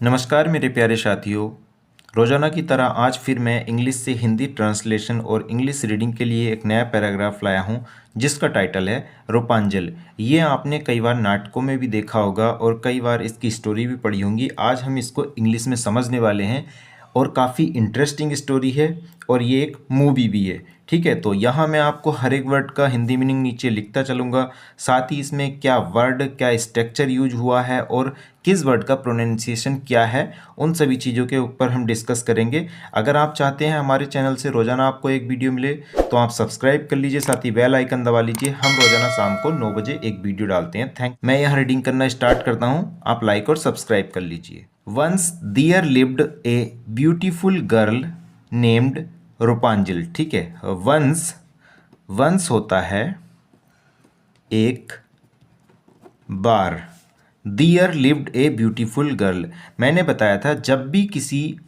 नमस्कार मेरे प्यारे साथियों। रोज़ाना की तरह आज फिर मैं इंग्लिश से हिंदी ट्रांसलेशन और इंग्लिश रीडिंग के लिए एक नया पैराग्राफ लाया हूं, जिसका टाइटल है रूपांजल। ये आपने कई बार नाटकों में भी देखा होगा और कई बार इसकी स्टोरी भी पढ़ी होंगी। आज हम इसको इंग्लिश में समझने वाले हैं और काफ़ी इंटरेस्टिंग स्टोरी है और ये एक मूवी भी है। ठीक है, तो यहाँ मैं आपको हर एक वर्ड का हिंदी मीनिंग नीचे लिखता चलूँगा, साथ ही इसमें क्या वर्ड, क्या स्ट्रक्चर यूज हुआ है और किस वर्ड का प्रोनाउंसिएशन क्या है, उन सभी चीज़ों के ऊपर हम डिस्कस करेंगे। अगर आप चाहते हैं हमारे चैनल से रोज़ाना आपको एक वीडियो मिले तो आप सब्सक्राइब कर लीजिए, साथ ही बेल आइकन दबा लीजिए। हम रोज़ाना शाम को 9 बजे एक वीडियो डालते हैं। मैं यहाँ रीडिंग करना स्टार्ट करता हूँ, आप लाइक और सब्सक्राइब कर लीजिए। Once there lived a beautiful girl named Rapunzel. ठीक है, वंस होता है एक बार, there lived a beautiful girl. मैंने बताया था जब भी किसी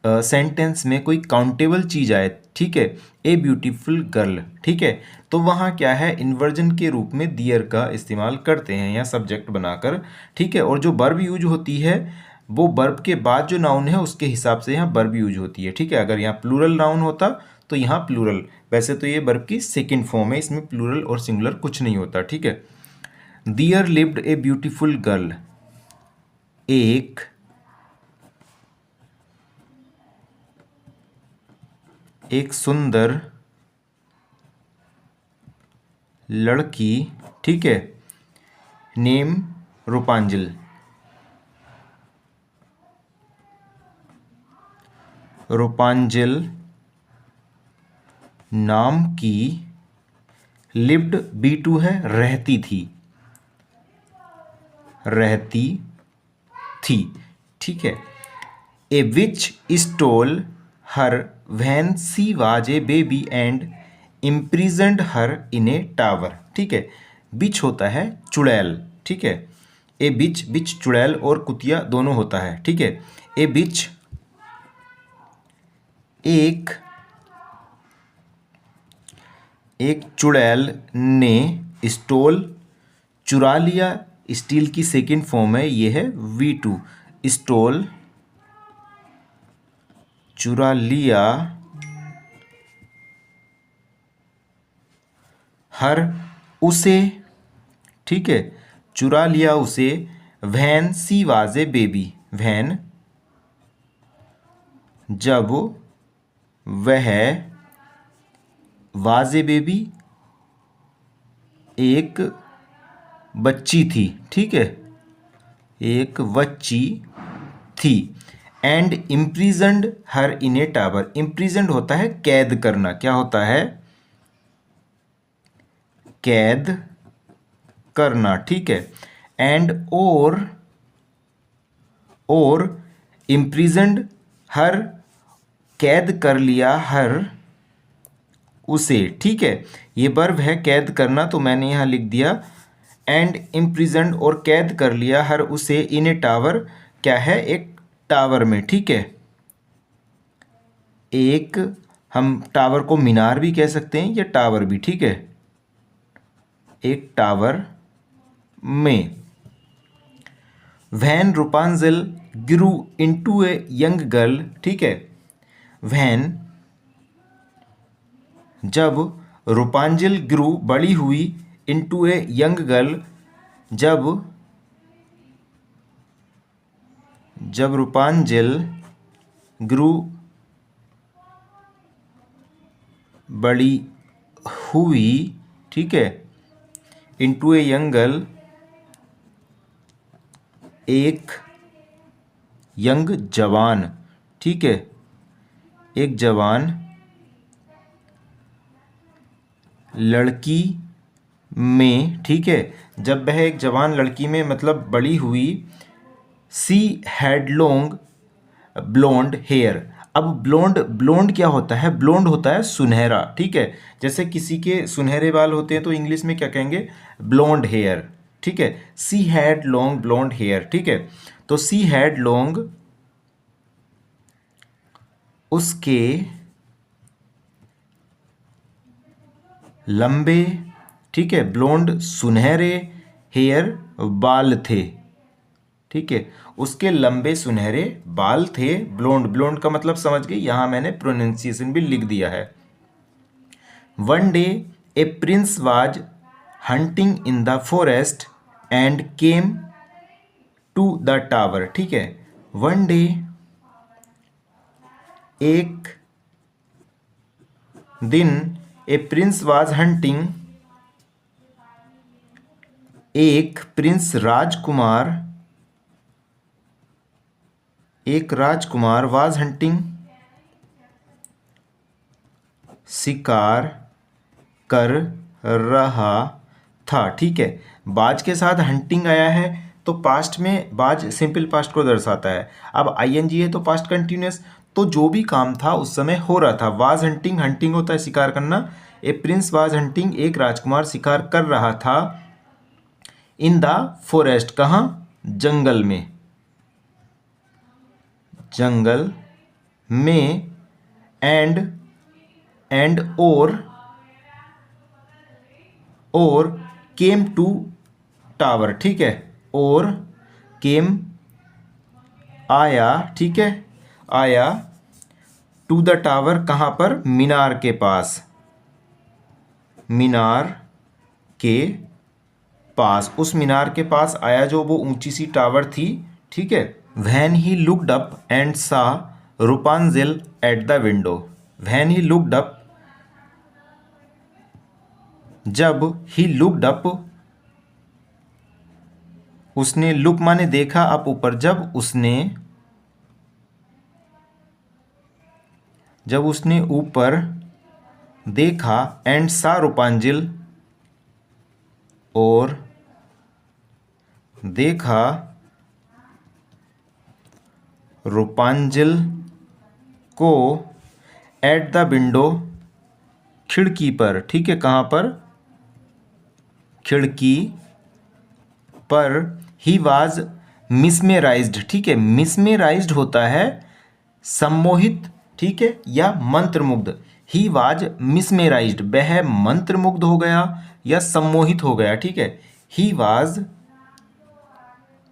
सेंटेंस में कोई काउंटेबल चीज़ आए, ठीक है, ए ब्यूटीफुल गर्ल, ठीक है, तो वहाँ क्या है, इन्वर्जन के रूप में दियर का इस्तेमाल करते हैं या सब्जेक्ट बनाकर। ठीक है, और जो वर्ब यूज होती है वो वर्ब के बाद जो नाउन है उसके हिसाब से यहाँ वर्ब यूज होती है। ठीक है, अगर यहाँ प्लूरल नाउन होता तो यहाँ प्लूरल, वैसे तो ये वर्ब की सेकेंड फॉर्म है, इसमें प्लूरल और सिंगुलर कुछ नहीं होता। ठीक है, there lived a beautiful girl, एक सुंदर लड़की, ठीक है, नेम रूपांजल, रूपांजल नाम की, लिव्ड B2 है, रहती थी, ठीक है। A witch stole her when she was a baby and imprisoned her in a tower. ठीक है, बिच होता है चुड़ैल, ठीक है, ए बिच चुड़ैल और कुतिया दोनों होता है। ठीक है, ए बिच एक चुड़ैल ने स्टोल चुरा लिया, स्टील की सेकेंड फॉर्म है, ये है V2, स्टोल चुरा लिया, हर उसे, ठीक है, चुरा लिया उसे, when she was a baby, when जब वह, वाज ए बेबी एक बच्ची थी, ठीक है, एक बच्ची थी, and imprisoned her in a tower. Imprisoned होता है कैद करना, क्या होता है, कैद करना, ठीक है, एंड और इम्प्रिजन्ड हर, कैद कर लिया हर उसे। ठीक है, ये वर्ब है कैद करना, तो मैंने यहाँ लिख दिया एंड इम्प्रिजन्ड, और कैद कर लिया हर उसे इन ए टावर, क्या है, एक टावर में। ठीक है, एक, हम टावर को मीनार भी कह सकते हैं या टावर भी, ठीक है, एक टावर में। When Rapunzel grew into a young girl, ठीक है, व्हेन जब रूपांजल ग्रू बड़ी हुई, इनटू ए यंग गर्ल जब रूपांजल ग्रू बड़ी हुई, ठीक है, इनटू ए यंग गर्ल एक यंग जवान, ठीक है, एक जवान लड़की में, ठीक है, जब वह एक जवान लड़की में मतलब बड़ी हुई, she had long blonde hair. अब ब्लोंड क्या होता है, ब्लोंड होता है सुनहरा, ठीक है, जैसे किसी के सुनहरे बाल होते हैं तो इंग्लिश में क्या कहेंगे, ब्लोंड हेयर, ठीक है, she had long blonde hair, ठीक है, तो सी हैड लॉन्ग, उसके लंबे, ठीक है, ब्लोंड सुनहरे, हेयर बाल थे, ठीक है। उसके लंबे सुनहरे बाल थे। ब्लोंड, ब्लोंड का मतलब समझ गए, यहाँ मैंने प्रोनाउंसिएशन भी लिख दिया है। One day a prince was hunting in the forest and came to the tower. ठीक है। वन डे, एक दिन, ए प्रिंस वाज हंटिंग, एक प्रिंस राजकुमार, एक राजकुमार वाज हंटिंग शिकार कर रहा था। ठीक है। बाज के साथ हंटिंग आया है तो पास्ट में बाज सिंपल पास्ट को दर्शाता है। अब आईएनजी है तो पास्ट कंटिन्यूअस, तो जो भी काम था उस समय हो रहा था। वाज हंटिंग, हंटिंग होता है शिकार करना। ए प्रिंस वाज हंटिंग, एक राजकुमार शिकार कर रहा था। इन द फॉरेस्ट, कहाँ? जंगल में, जंगल में। एंड और केम टू टावर। ठीक है। और केम आया, ठीक है, आया टू द टावर, कहाँ पर? मीनार के पास, मीनार के पास, उस मीनार के पास आया जो वो ऊंची सी टावर थी। ठीक है। When he looked up and saw Rapunzel at the window. When he looked up, जब ही लुक्ड अप, उसने, लुक माने देखा, अप ऊपर, जब उसने ऊपर देखा, एंड सा रूपांजिल, और देखा रूपांजिल को, एट द विंडो, खिड़की पर। ठीक है। कहाँ पर? खिड़की पर। He was mesmerised. ठीक है। मिसमेराइज्ड होता है सम्मोहित, ठीक है, या मंत्रमुग्ध। ही वाज मिसमेराइज्ड, वह मंत्रमुग्ध हो गया या सम्मोहित हो गया। ठीक है। ही वाज,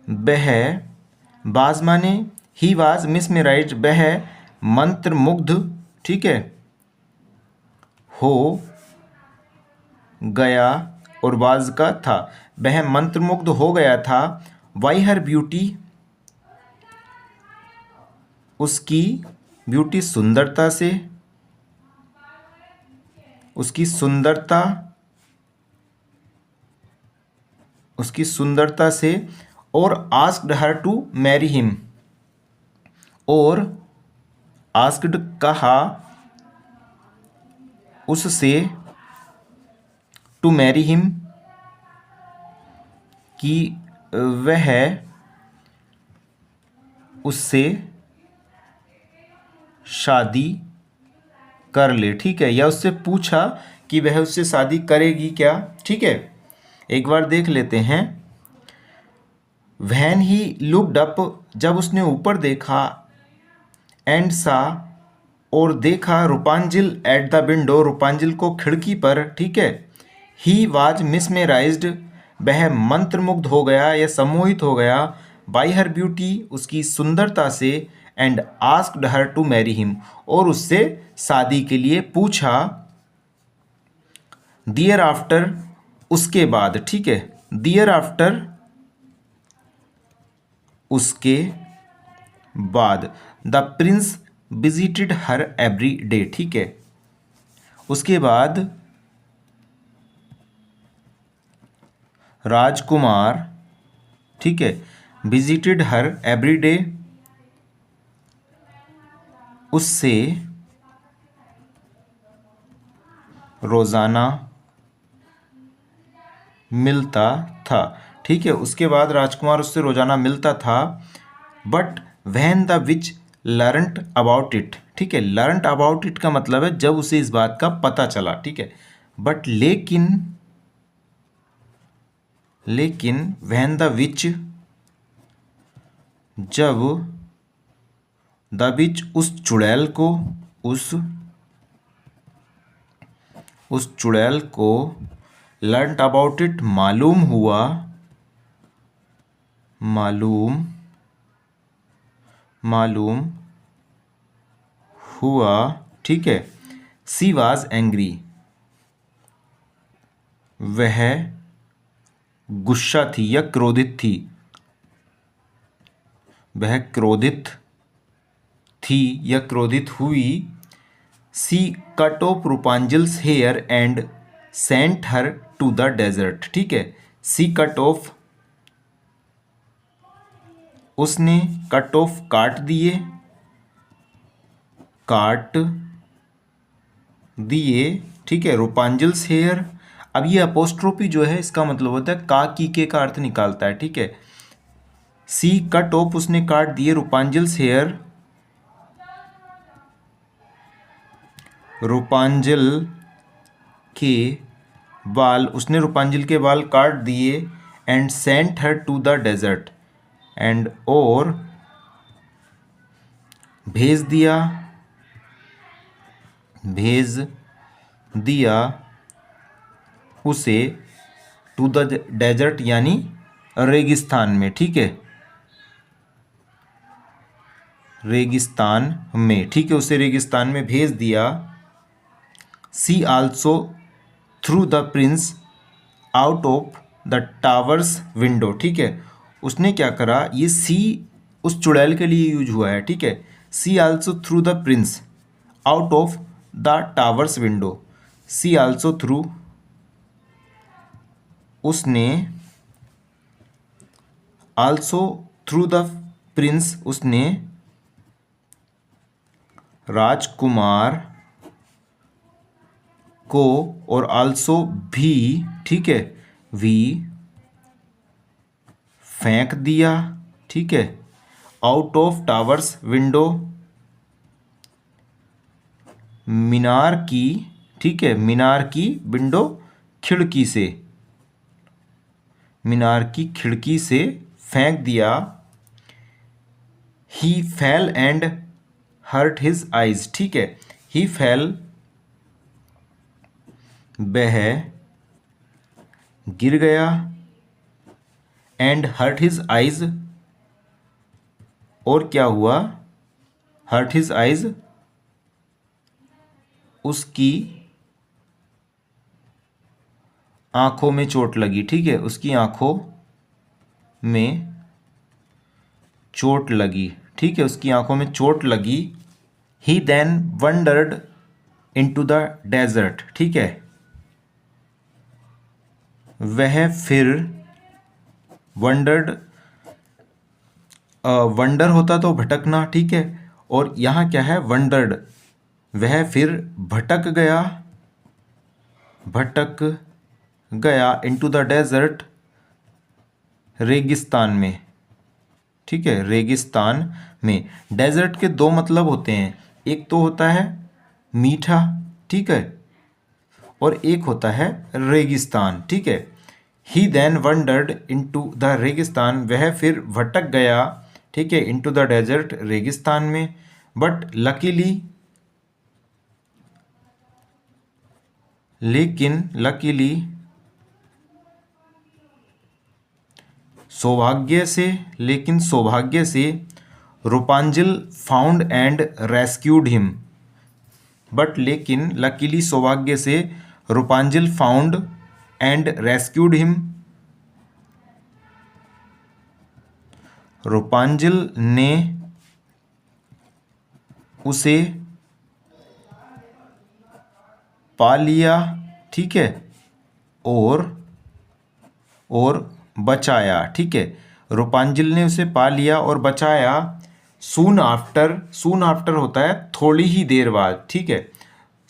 वह, बाज माने ही वाज मिसमेराइज्ड, वह मंत्रमुग्ध, ठीक है, हो गया, और वाज का था, वह मंत्रमुग्ध हो गया था। वाई हर ब्यूटी, उसकी ब्यूटी, सुंदरता से, उसकी सुंदरता, उसकी सुंदरता से। और asked her to marry him, और आस्क्ड कहा उससे, टू मैरी हिम कि वह उससे शादी कर ले। ठीक है। या उससे पूछा कि वह उससे शादी करेगी क्या। ठीक है। एक बार देख लेते हैं। व्हेन ही लुक्ड अप, जब उसने ऊपर देखा, एंड सा, और देखा, रूपांजिल एट द विंडो, रूपांजिल को खिड़की पर। ठीक है। ही वाज मिसमेराइज्ड, वह मंत्रमुग्ध हो गया या सम्मोहित हो गया। बाई हर ब्यूटी, उसकी सुंदरता से। And asked her to marry him, और उससे शादी के लिए पूछा। दियर आफ्टर, उसके बाद। ठीक है। दियर आफ्टर, उसके बाद। The Prince visited her every day. ठीक है। उसके बाद राजकुमार, ठीक है, विजिटेड हर एवरी डे, उससे रोज़ाना मिलता था। ठीक है। उसके बाद राजकुमार उससे रोज़ाना मिलता था। But when the witch learnt about it. ठीक है। लर्नट अबाउट इट का मतलब है जब उसे इस बात का पता चला। ठीक है। बट लेकिन व्हेन द विच, जब द विच, उस चुड़ैल को, उस चुड़ैल को लर्नट अबाउट इट, मालूम हुआ, मालूम हुआ, ठीक है। सी वॉज एंग्री, वह गुस्सा थी या क्रोधित थी, वह क्रोधित थी या क्रोधित हुई। She cut off Rapunzel's hair and sent her to the desert, ठीक है। सी कट ऑफ, उसने कट ऑफ काट दिए, ठीक है, रूपांजल्स हेयर। अब ये अपोस्ट्रोफी जो है इसका मतलब होता है का की के का अर्थ निकालता है, ठीक है। सी कट ऑफ, उसने काट दिए, रूपांजल्स हेयर, रूपांजल के बाल, उसने रूपांजल के बाल काट दिए। And sent her to the desert, and और भेज दिया उसे टू द डेजर्ट यानी रेगिस्तान में, ठीक है, रेगिस्तान में, ठीक है, उसे रेगिस्तान में भेज दिया। She also threw the prince out of the tower's window, ठीक है। उसने क्या करा, ये सी उस चुड़ैल के लिए यूज हुआ है, ठीक है। She also threw the prince out of the tower's window. She also threw, उसने, आल्सो थ्रू द प्रिंस, उसने राजकुमार को, और आल्सो भी, ठीक है, वी फेंक दिया, ठीक है, आउट ऑफ टावर्स विंडो, मीनार की, ठीक है, मीनार की विंडो, खिड़की से, मीनार की खिड़की से फेंक दिया। He fell and hurt his eyes, ठीक है। ही फेल, वह गिर गया, एंड हर्ट हिज आइज, और क्या हुआ, हर्ट हिज आइज, उसकी आंखों में चोट लगी, ठीक है, उसकी आंखों में चोट लगी, ठीक है, उसकी आंखों में चोट लगी। He then wandered into the desert, ठीक है, वह फिर, वंडर्ड, वंडर होता तो भटकना, ठीक है, और यहाँ क्या है, वंडर्ड, वह फिर भटक गया इनटू द डेजर्ट, रेगिस्तान में, ठीक है, रेगिस्तान में। डेजर्ट के दो मतलब होते हैं, एक तो होता है मीठा, ठीक है, और एक होता है रेगिस्तान, ठीक है। ही देन वंडर्ड इनटू द रेगिस्तान, वह फिर भटक गया, ठीक है, इनटू द डेजर्ट, रेगिस्तान में। बट लकीली, लकीली, सौभाग्य से, लेकिन सौभाग्य से, Rapunzel found and rescued him, but लेकिन लकीली, सौभाग्य से, Rapunzel found and rescued him, Rapunzel ने उसे पा लिया, ठीक है, और बचाया, ठीक है, रूपांजल ने उसे पा लिया और बचाया। सून आफ्टर होता है थोड़ी ही देर बाद, ठीक है,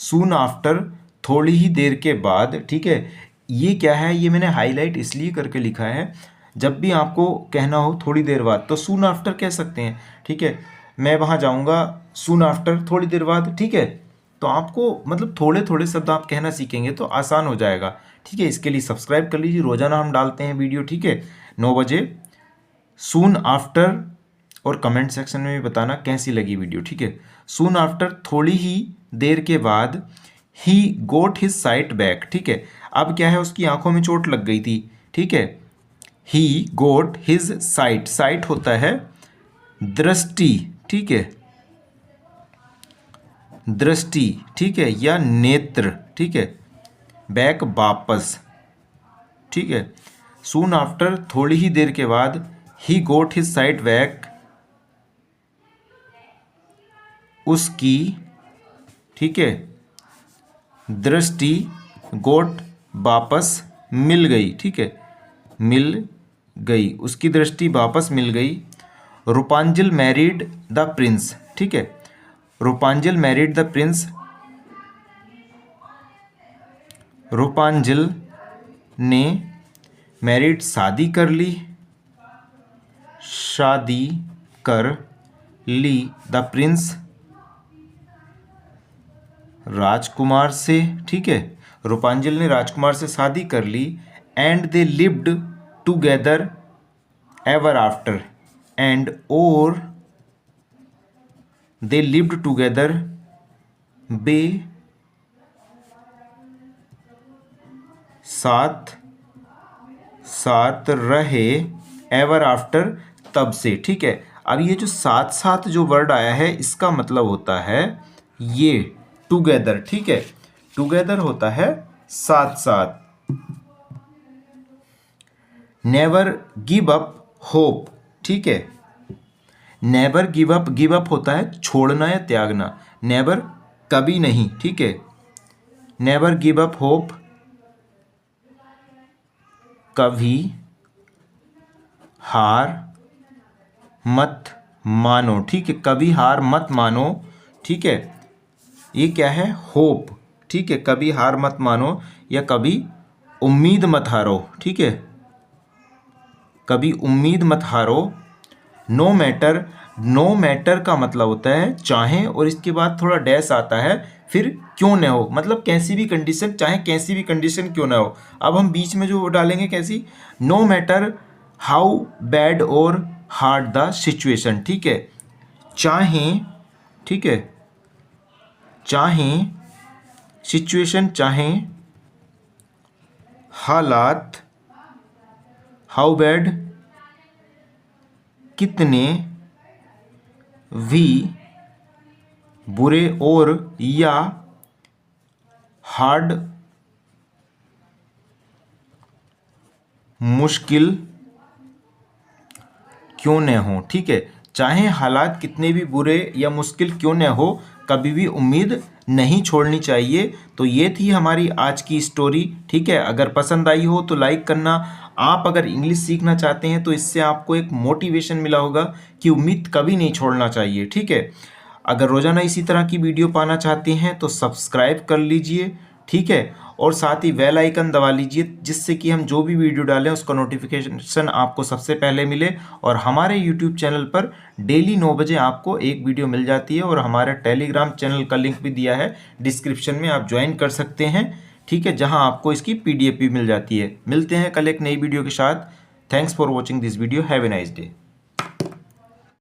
सून आफ्टर, थोड़ी ही देर के बाद, ठीक है। ये क्या है, ये मैंने हाईलाइट इसलिए करके लिखा है, जब भी आपको कहना हो थोड़ी देर बाद तो सून आफ्टर कह सकते हैं, ठीक है। मैं वहाँ जाऊँगा सून आफ्टर, थोड़ी देर बाद, ठीक है। तो आपको मतलब थोड़े थोड़े शब्द आप कहना सीखेंगे तो आसान हो जाएगा, ठीक है। इसके लिए सब्सक्राइब कर लीजिए, रोजाना हम डालते हैं वीडियो, ठीक है, 9 बजे। सून आफ्टर, और कमेंट सेक्शन में भी बताना कैसी लगी वीडियो, ठीक है। सून आफ्टर, थोड़ी ही देर के बाद, ही गोट हिज साइट बैक, ठीक है। अब क्या है, उसकी आंखों में चोट लग गई थी, ठीक है। ही गोट हिज साइट, साइट होता है दृष्टि, ठीक है, दृष्टि, ठीक है, या नेत्र, ठीक है, बैक वापस, ठीक है। सून आफ्टर थोड़ी ही देर के बाद, ही गोट हिज साइट बैक, उसकी, ठीक है, दृष्टि, गोट वापस, मिल गई, ठीक है, मिल गई, उसकी दृष्टि वापस मिल गई। रूपांजल मैरिड द प्रिंस, ठीक है, रूपांजल मैरिड द प्रिंस, रूपांजल ने मैरिड शादी कर ली, शादी कर ली, द प्रिंस राजकुमार से, ठीक है, रूपांजल ने राजकुमार से शादी कर ली। And they lived together ever after, and और दे लिव्ड टुगेदर, वे साथ साथ रहे, एवर आफ्टर तब से, ठीक है। अब ये जो साथ साथ जो वर्ड आया है इसका मतलब होता है ये टुगेदर, ठीक है, टुगेदर होता है साथ साथ। नेवर गिव अप होप, ठीक है, never give up, give up होता है छोड़ना या त्यागना, नेवर कभी नहीं, ठीक है, नेवर गिव अप होप, कभी हार मत मानो, ठीक है, कभी हार मत मानो, ठीक है, ये क्या है, होप, ठीक है, कभी हार मत मानो या कभी उम्मीद मत हारो, ठीक है, कभी उम्मीद मत हारो। नो मैटर, नो मैटर का मतलब होता है चाहे, और इसके बाद थोड़ा डैश आता है, फिर क्यों न हो, मतलब कैसी भी कंडीशन, चाहे कैसी भी कंडीशन क्यों ना हो। अब हम बीच में जो डालेंगे कैसी, नो मैटर हाउ बैड और हार्ड द सिचुएशन, ठीक है, चाहे, ठीक है, चाहे सिचुएशन, चाहे हालात, हाउ बैड कितने भी बुरे और या हार्ड मुश्किल क्यों न हो, ठीक है, चाहे हालात कितने भी बुरे या मुश्किल क्यों न हो, कभी भी उम्मीद नहीं छोड़नी चाहिए। तो ये थी हमारी आज की स्टोरी, ठीक है। अगर पसंद आई हो तो लाइक करना। आप अगर इंग्लिश सीखना चाहते हैं तो इससे आपको एक मोटिवेशन मिला होगा कि उम्मीद कभी नहीं छोड़ना चाहिए, ठीक है। अगर रोज़ाना इसी तरह की वीडियो पाना चाहते हैं तो सब्सक्राइब कर लीजिए, ठीक है, और साथ ही बेल आइकन दबा लीजिए, जिससे कि हम जो भी वीडियो डालें उसका नोटिफिकेशन आपको सबसे पहले मिले। और हमारे यूट्यूब चैनल पर डेली 9 बजे आपको एक वीडियो मिल जाती है, और हमारे टेलीग्राम चैनल का लिंक भी दिया है डिस्क्रिप्शन में, आप ज्वाइन कर सकते हैं, ठीक है, जहां आपको इसकी PDF भी मिल जाती है। मिलते हैं कल एक नई वीडियो के साथ। Thanks for watching this video. Have a nice day.